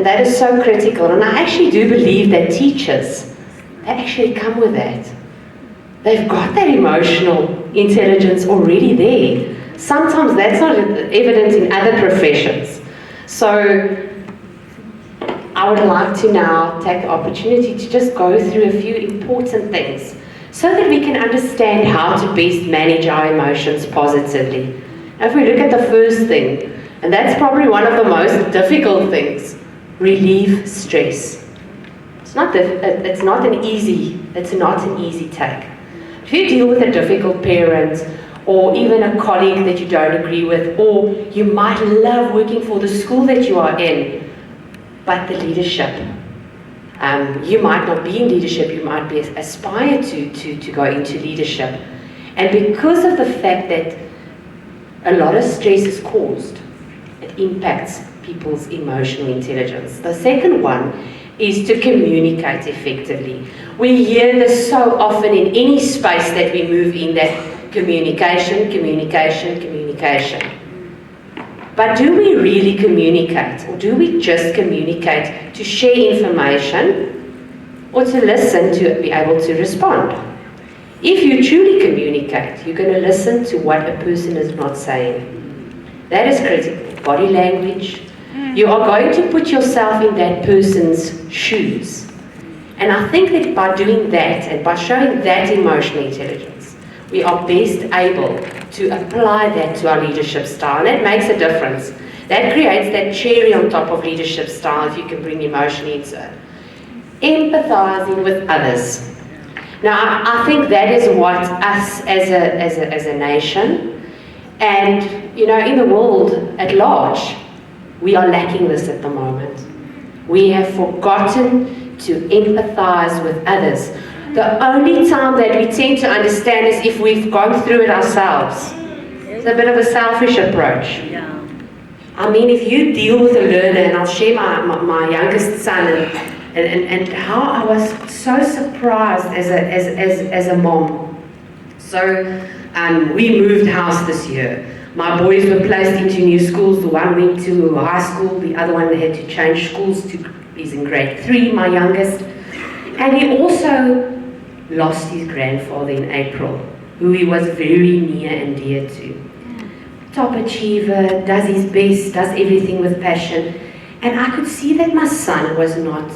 And that is so critical. And I actually do believe that teachers, they actually come with that. They've got that emotional intelligence already there. Sometimes that's not evident in other professions. So I would like to now take the opportunity to just go through a few important things so that we can understand how to best manage our emotions positively. Now, if we look at the first thing, and that's probably one of the most difficult things, relieve stress. It's not an easy take. If you deal with a difficult parent, or even a colleague that you don't agree with, or you might love working for the school that you are in, but the leadership, you might not be in leadership, you might be aspire to go into leadership. And because of the fact that a lot of stress is caused, it impacts people's emotional intelligence. The second one is to communicate effectively. We hear this so often in any space that we move in, that communication. But do we really communicate, or do we just communicate to share information or to listen to be able to respond? If you truly communicate, you're going to listen to what a person is not saying. That is critical. Body language. You are going to put yourself in that person's shoes. And I think that by doing that and by showing that emotional intelligence, we are best able to apply that to our leadership style. And that makes a difference. That creates that cherry on top of leadership style if you can bring emotion into it. Empathizing with others. Now, I think that is what us as a nation, and in the world at large, we are lacking this at the moment. We have forgotten to empathize with others. The only time that we tend to understand is if we've gone through it ourselves. It's a bit of a selfish approach. Yeah. I mean, if you deal with a learner, and I'll share my youngest son and how I was so surprised as a mom. So we moved house this year. My boys were placed into new schools. The one went to high school, the other one had to change schools. He's in grade 3, my youngest. And he also lost his grandfather in April, who he was very near and dear to. Top achiever, does his best, does everything with passion. And I could see that my son was not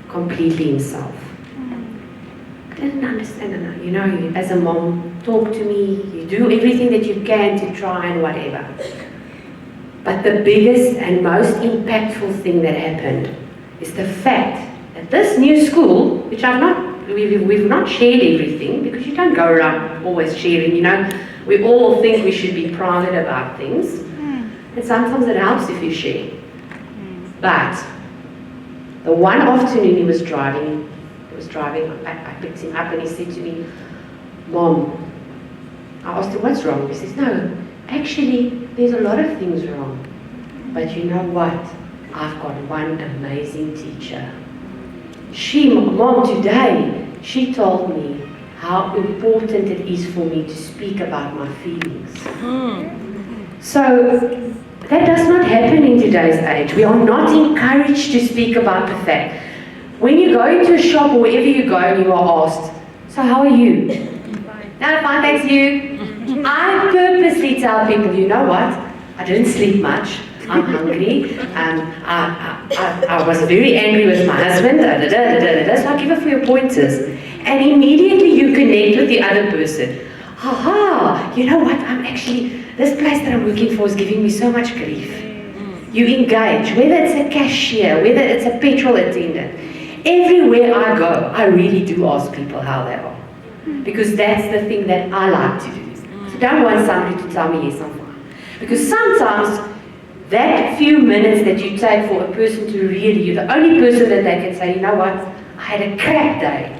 completely himself. I didn't understand enough. You as a mom, talk to me, you do everything that you can to try and whatever. But the biggest and most impactful thing that happened is the fact that this new school, which we've not shared everything, because you don't go around always sharing, we all think we should be private about things, and sometimes it helps if you share. But the one afternoon he was driving, I picked him up and he said to me, Mom, I asked him, what's wrong? He says, no, actually, there's a lot of things wrong. But you know what? I've got one amazing teacher. Mom, today, she told me how important it is for me to speak about my feelings. So, that does not happen in today's age. We are not encouraged to speak about the fact. When you go into a shop or wherever you go and you are asked, so how are you? No, fine, thanks, you. I purposely tell people, you know what? I didn't sleep much. I'm hungry. I was very angry with my husband. So I give a few pointers. And immediately you connect with the other person. Aha, you know what? This place that I'm working for is giving me so much grief. You engage, whether it's a cashier, whether it's a petrol attendant. Everywhere I go, I really do ask people how they are. Because that's the thing that I like to do. So don't want somebody to tell me yes, I'm fine. Because sometimes that few minutes that you take for a person to really, you're the only person that they can say, you know what, I had a crap day.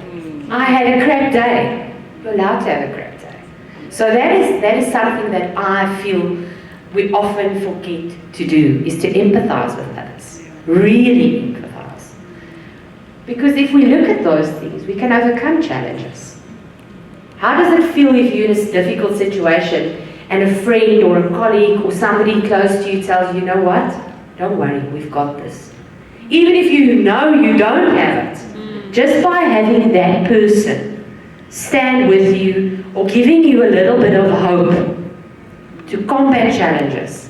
I had a crap day. You're allowed to have a crap day. So that is something that I feel we often forget to do, is to empathize with others. Really empathize. Because if we look at those things, we can overcome challenges. How does it feel if you're in a difficult situation and a friend or a colleague or somebody close to you tells you, you know what, don't worry, we've got this. Even if you know you don't have it, just by having that person stand with you or giving you a little bit of hope to combat challenges.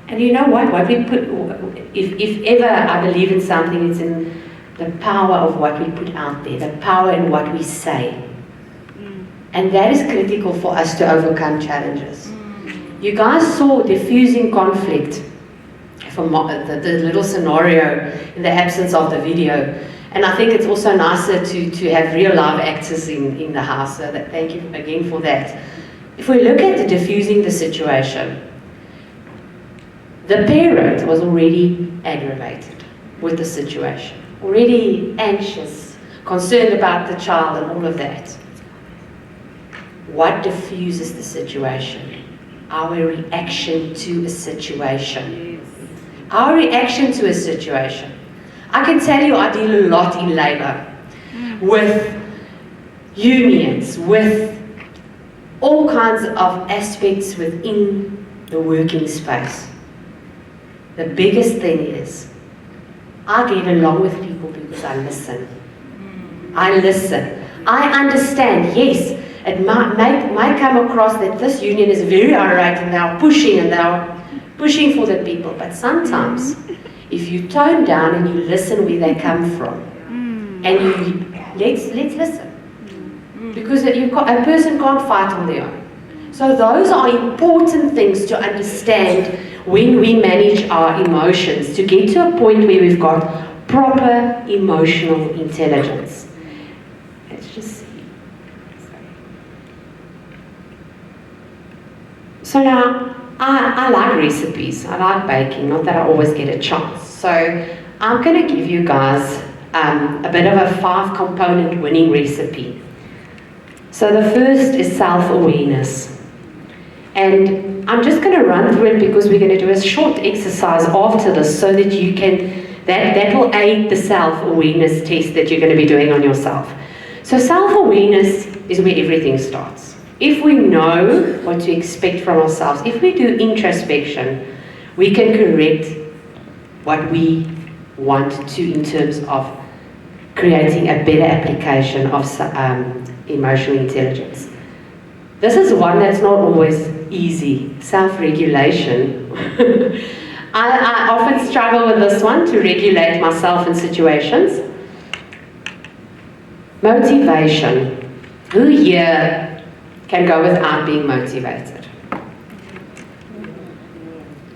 And you know what we put, if ever I believe in something, it's in the power of what we put out there, the power in what we say. And that is critical for us to overcome challenges. You guys saw diffusing conflict from the little scenario in the absence of the video. And I think it's also nicer to have real live actors in the house. So that, thank you again for that. If we look at the diffusing the situation, the parent was already aggravated with the situation, already anxious, concerned about the child and all of that. What diffuses the situation? Our reaction to a situation. Our reaction to a situation. I can tell you I deal a lot in labor with unions, with all kinds of aspects within the working space. The biggest thing is I get along with people because I listen. I listen. I understand, yes, it might come across that this union is very irate and they're pushing for the people, but sometimes if you tone down and you listen where they come from, and you let's listen, because a person can't fight on their own. So those are important things to understand when we manage our emotions, to get to a point where we've got proper emotional intelligence. Let's just see. So now, I like recipes, I like baking, not that I always get a chance. So I'm going to give you guys a bit of a 5-component winning recipe. So the first is self-awareness. And I'm just going to run through it because we're going to do a short exercise after this so that you can, that will aid the self-awareness test that you're going to be doing on yourself. So self-awareness is where everything starts. If we know what to expect from ourselves, if we do introspection, we can correct what we want to in terms of creating a better application of emotional intelligence. This is one that's not always easy, self-regulation. I often struggle with this one, to regulate myself in situations. Motivation. Who here can go without being motivated?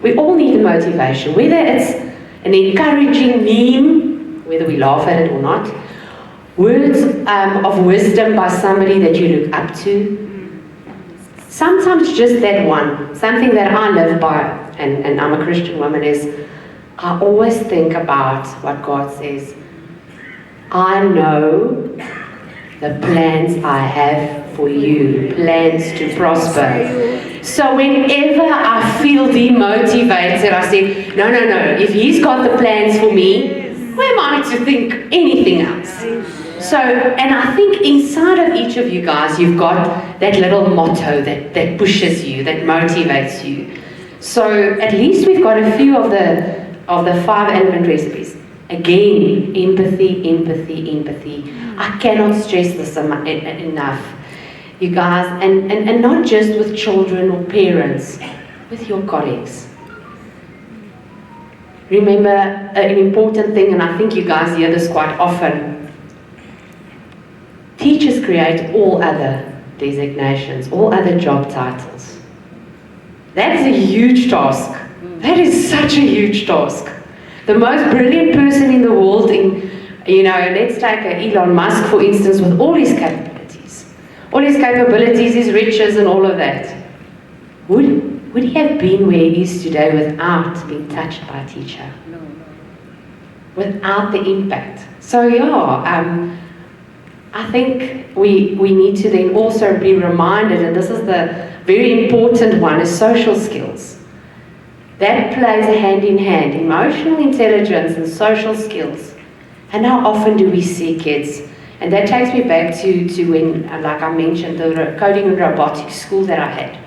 We all need motivation, whether it's an encouraging meme, whether we laugh at it or not, words of wisdom by somebody that you look up to, sometimes just that one, something that I live by, and I'm a Christian woman, is I always think about what God says. I know the plans I have for you, plans to prosper. So whenever I feel demotivated, I say, no, if He's got the plans for me, who am I to think anything else? So, and I think inside of each of you guys, you've got that little motto that pushes you, that motivates you. So at least we've got a few of the 5-element recipes. Again, empathy, empathy, empathy. I cannot stress this enough, you guys, and not just with children or parents, with your colleagues. Remember an important thing, and I think you guys hear this quite often. Teachers create all other designations, all other job titles. That is a huge task. That is such a huge task. The most brilliant person in the world, let's take Elon Musk, for instance, with all his capabilities. All his capabilities, his riches and all of that. Would he have been where he is today without being touched by a teacher? No. Without the impact. So I think we need to then also be reminded, and this is the very important one, is social skills. That plays hand in hand, emotional intelligence and social skills. And how often do we see kids? And that takes me back to when, like I mentioned, the coding and robotics school that I had.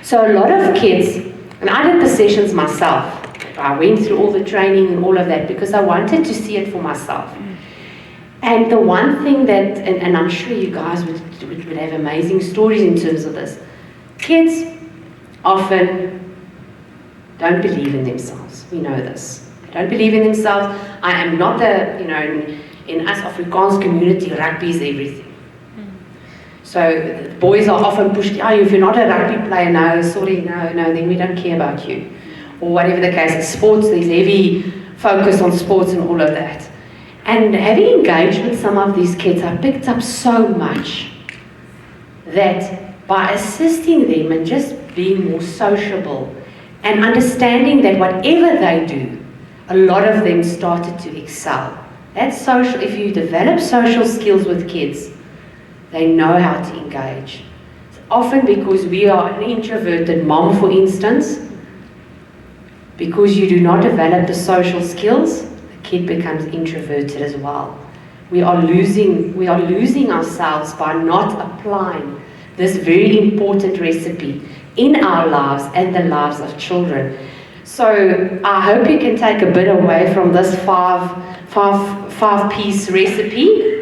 So a lot of kids, and I did the sessions myself, I went through all the training and all of that because I wanted to see it for myself. And the one thing that, and I'm sure you guys would have amazing stories in terms of this, kids often don't believe in themselves. We know this. They don't believe in themselves. I am not the, in us Afrikaans community, rugby is everything. So the boys are often pushed, if you're not a rugby player, no, sorry, no, then we don't care about you. Or whatever the case, sports, there's heavy focus on sports and all of that. And having engaged with some of these kids, I picked up so much that by assisting them and just being more sociable and understanding that whatever they do, a lot of them started to excel. That's social. If you develop social skills with kids, they know how to engage. It's often because we are an introverted mom, for instance, because you do not develop the social skills, the kid becomes introverted as well. We are losing ourselves by not applying this very important recipe in our lives and the lives of children. So I hope you can take a bit away from this five-piece recipe.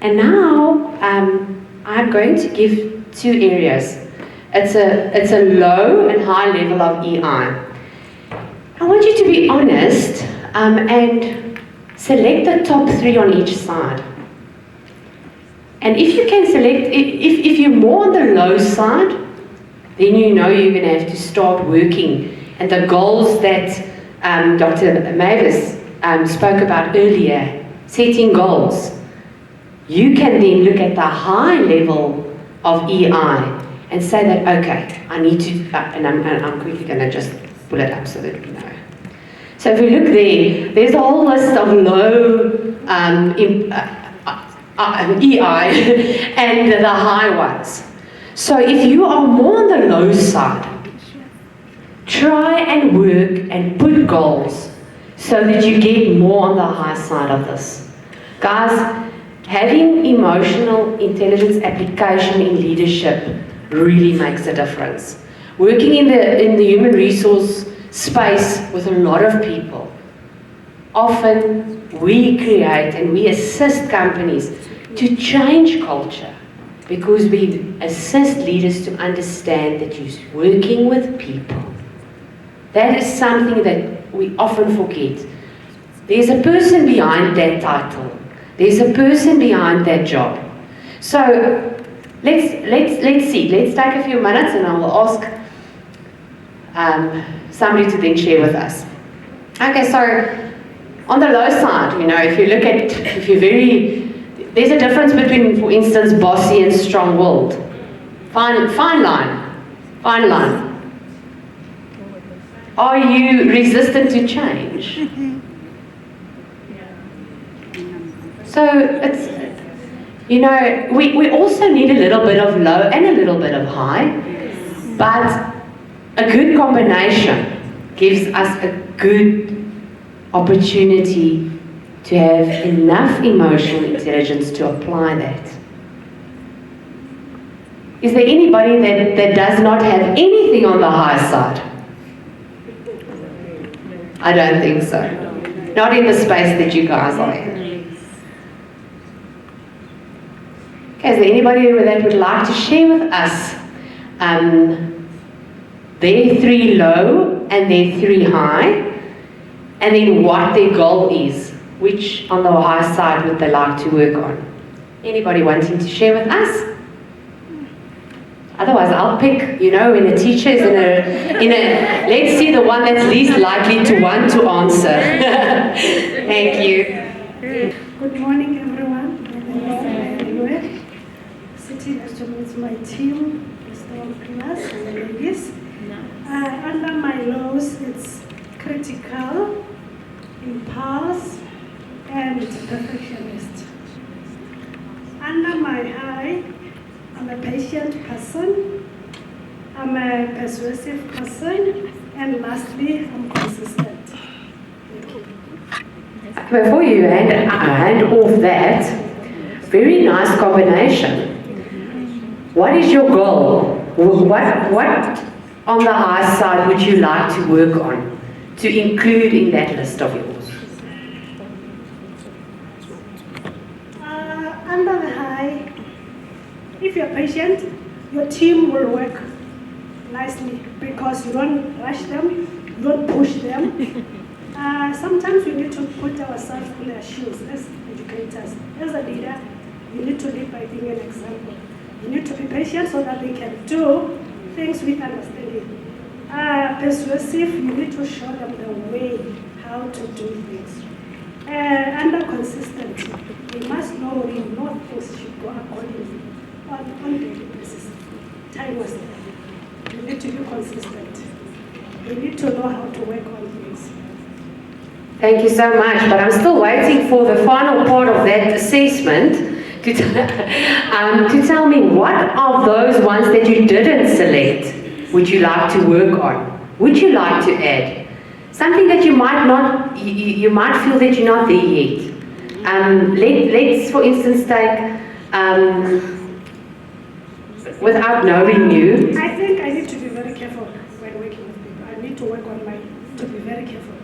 And now I'm going to give 2 areas. It's a low and high level of EI. I want you to be honest and select the top 3 on each side. And if you can select, if you're more on the low side, then you know you're going to have to start working. And the goals that Dr. Mavis spoke about earlier, setting goals. You can then look at the high level of EI and say that, okay, I need to, and I'm quickly going to just pull it up so that we know. So if we look there's a whole list of low EI and the high ones. So if you are more on the low side, try and work and put goals so that you get more on the high side of this. Guys, having emotional intelligence application in leadership really makes a difference. Working in the human resource space with a lot of people, often we create and we assist companies to change culture because we assist leaders to understand that you're working with people. That is something that we often forget. There's a person behind that title. There's a person behind that job. So let's see. Let's take a few minutes and I will ask somebody to then share with us. Okay, so on the low side, if you look at, there's a difference between, for instance, bossy and strong-willed. Fine line. Are you resistant to change? So it's, we also need a little bit of low and a little bit of high, but a good combination gives us a good opportunity to have enough emotional intelligence to apply that. Is there anybody that does not have anything on the high side? I don't think so. Not in the space that you guys are in. Okay, is there anybody that would like to share with us their 3 low and their 3 high, and then what their goal is? Which on the high side would they like to work on? Anybody wanting to share with us? Otherwise, I'll pick, when a teacher is in a, let's see the one that's least likely to want to answer. Thank you. Good morning, everyone. Anyway, sitting with my team, Mr. class and the ladies. Under my lows, it's critical, impulse, and perfectionist. Under my high, I'm a patient person, I'm a persuasive person, and lastly, I'm consistent. Before you hand off that, very nice combination. What is your goal? on the high side would you like to work on, to include in that list of yours? Under the high, if you're patient, your team will work nicely because you don't rush them, you don't push them. Sometimes we need to put ourselves in their shoes as educators. As a leader, you need to lead by being an example. You need to be patient so that they can do things with understanding. Persuasive, you need to show them the way how to do things. Under consistency, they must know things should go accordingly on daily basis. Time was there. You need to be consistent. You need to know how to work on things. Thank you so much, but I'm still waiting for the final part of that assessment to tell me what of those ones that you didn't select would you like to work on? Would you like to add? Something that you might not, you might feel that you're not there yet. Let's for instance take, without knowing you. I think I need to be very careful when working with people. I need to work on to be very careful.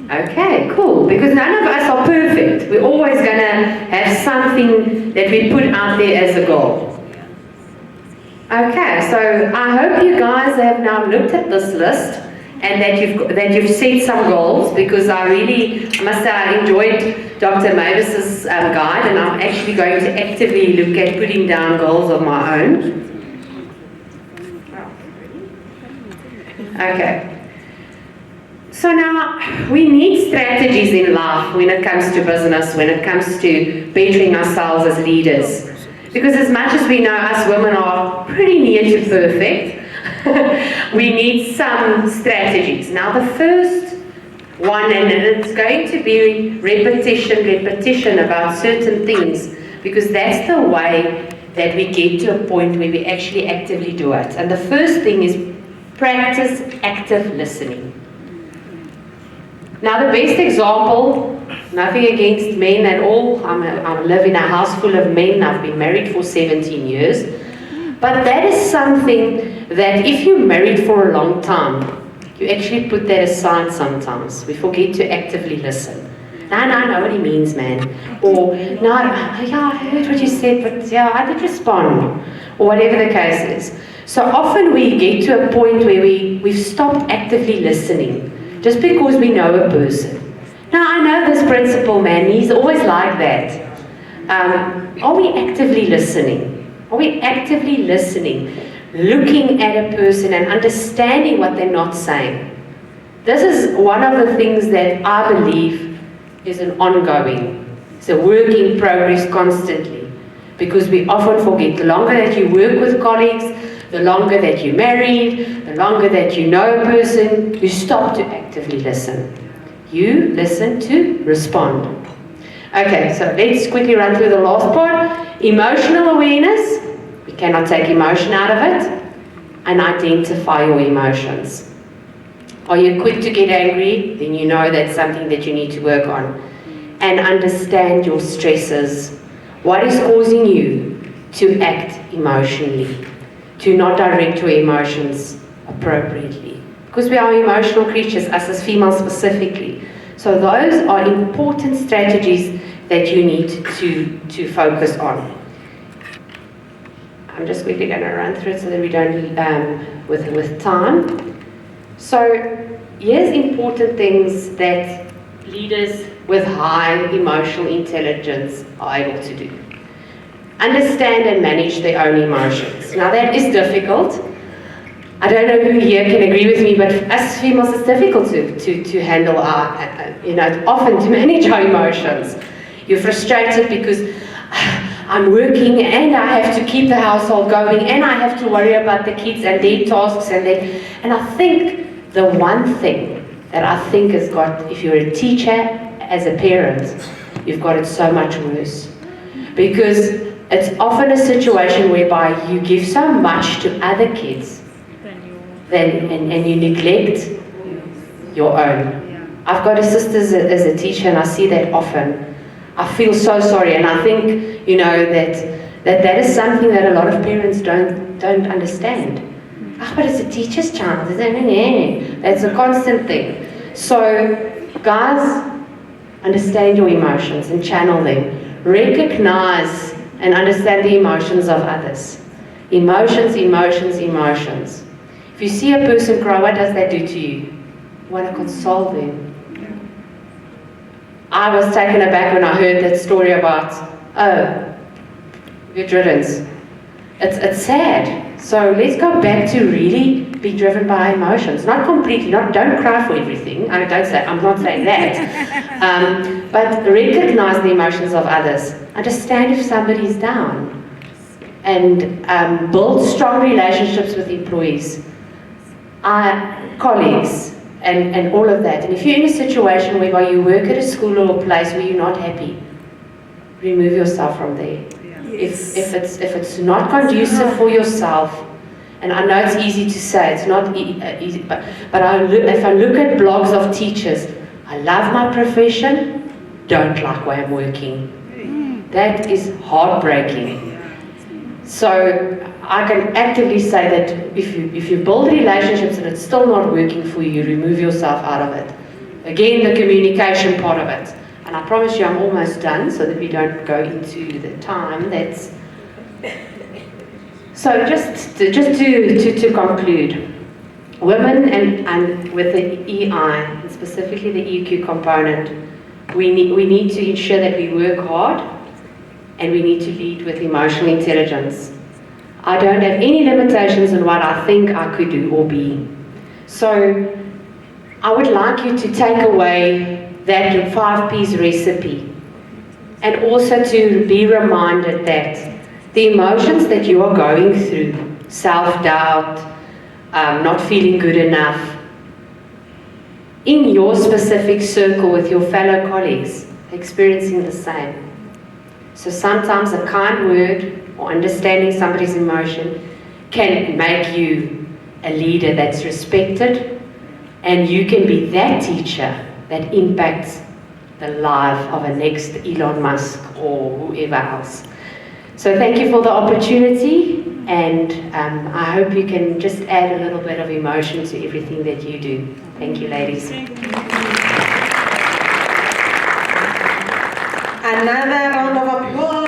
Okay, cool, because none of us are perfect. We're always going to have something that we put out there as a goal. Okay, so I hope you guys have now looked at this list and that you've set some goals, because I must say I enjoyed Dr. Mavis's guide, and I'm actually going to actively look at putting down goals of my own. Okay. So now, we need strategies in life when it comes to business, when it comes to bettering ourselves as leaders. Because as much as we know us women are pretty near to perfect, we need some strategies. Now the first one, and it's going to be repetition about certain things, because that's the way that we get to a point where we actually actively do it. And the first thing is practice active listening. Now the best example, nothing against men at all, I live in a house full of men, I've been married for 17 years, but that is something that if you're married for a long time, you actually put that aside sometimes. We forget to actively listen. No, I know what he means, man. Or, no, yeah, I heard what you said, but yeah, I did respond. Or whatever the case is. So often we get to a point where we've stopped actively listening, just because we know a person. Now, I know this principal, man, he's always like that. Are we actively listening? Are we actively listening, looking at a person and understanding what they're not saying? This is one of the things that I believe is an ongoing, it's a work in progress constantly, because we often forget. The longer that you work with colleagues, the longer that you're married, the longer that you know a person, you stop to actively listen. You listen to respond. Okay, so let's quickly run through the last part. Emotional awareness. We cannot take emotion out of it. And identify your emotions. Are you quick to get angry? Then you know that's something that you need to work on. And understand your stresses. What is causing you to act emotionally? To not direct your emotions appropriately. Because we are emotional creatures, us as females specifically. So those are important strategies that you need to focus on. I'm just quickly going to run through it so that we don't, with time. So here's important things that leaders with high emotional intelligence are able to do. Understand and manage their own emotions. Now that is difficult. I don't know who here can agree with me, but as females it's difficult to handle our, often to manage our emotions. You're frustrated because I'm working and I have to keep the household going and I have to worry about the kids and their tasks and I think the one thing that I think has got, if you're a teacher, as a parent, you've got it so much worse. Because it's often a situation whereby you give so much to other kids and you neglect your own. I've got a sister as a teacher and I see that often. I feel so sorry, and I think, that is something that a lot of parents don't understand. "Ah, but it's a teacher's child." It's a constant thing. So, guys, understand your emotions and channel them. Recognize and understand the emotions of others. Emotions, emotions, emotions. If you see a person cry, what does that do to you? You want to console them. I was taken aback when I heard that story about, oh, you're driven. It's sad. So let's go back to really be driven by emotions. Not completely, don't cry for everything. I'm not saying that. But recognize the emotions of others. Understand if somebody's down. And build strong relationships with employees, colleagues, and all of that. And if you're in a situation whereby you work at a school or a place where you're not happy, remove yourself from there. If it's not conducive for yourself, and I know it's easy to say, it's not easy, but if I look at blogs of teachers, I love my profession, don't like where I'm working. That is heartbreaking. So I can actively say that if you build relationships and it's still not working for you, remove yourself out of it. Again, the communication part of it. And I promise you I'm almost done so that we don't go into the time that's... So just to conclude, women and with the EI, and specifically the EQ component, we need to ensure that we work hard and we need to lead with emotional intelligence. I don't have any limitations in what I think I could do or be. So I would like you to take away that 5 P's recipe and also to be reminded that the emotions that you are going through, self-doubt, not feeling good enough, in your specific circle with your fellow colleagues, experiencing the same. So sometimes a kind word or understanding somebody's emotion can make you a leader that's respected, and you can be that teacher that impacts the life of a next Elon Musk or whoever else. So thank you for the opportunity, and I hope you can just add a little bit of emotion to everything that you do. Thank you, ladies. Another round of applause.